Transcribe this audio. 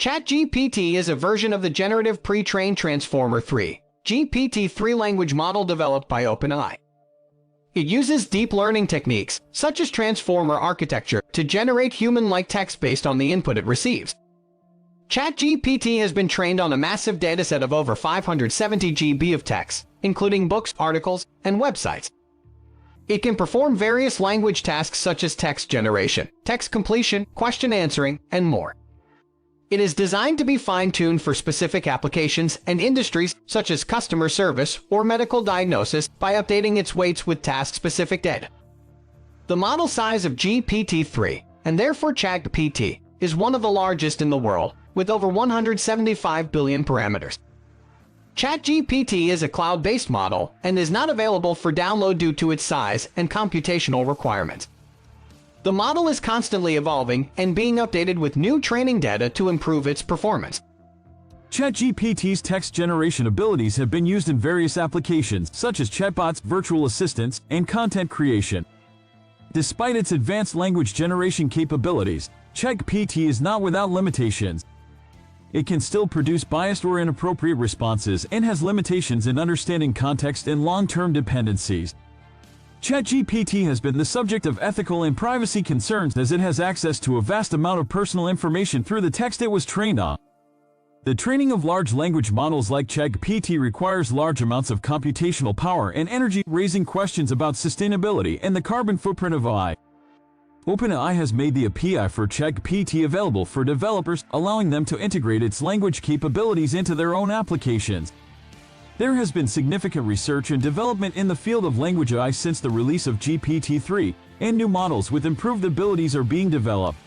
Chat-GPT is a version of the generative pre-trained Transformer 3 GPT-3 language model developed by OpenAI. It uses deep learning techniques, such as transformer architecture, to generate human-like text based on the input it receives. Chat-GPT has been trained on a massive dataset of over 570 GB of text, including books, articles, and websites. It can perform various language tasks such as text generation, text completion, question answering, and more. It is designed to be fine-tuned for specific applications and industries such as customer service or medical diagnosis by updating its weights with task-specific data. The model size of GPT-3, and therefore Chat-GPT, is one of the largest in the world, with over 175 billion parameters. Chat-GPT is a cloud-based model and is not available for download due to its size and computational requirements. The model is constantly evolving and being updated with new training data to improve its performance. Chat-GPT's text generation abilities have been used in various applications such as chatbots, virtual assistants, and content creation. Despite its advanced language generation capabilities, Chat-GPT is not without limitations. It can still produce biased or inappropriate responses and has limitations in understanding context and long-term dependencies. Chat-GPT has been the subject of ethical and privacy concerns as it has access to a vast amount of personal information through the text it was trained on. The training of large language models like Chat-GPT requires large amounts of computational power and energy, raising questions about sustainability and the carbon footprint of AI. OpenAI has made the API for Chat-GPT available for developers, allowing them to integrate its language capabilities into their own applications. There has been significant research and development in the field of language AI since the release of GPT-3, and new models with improved abilities are being developed.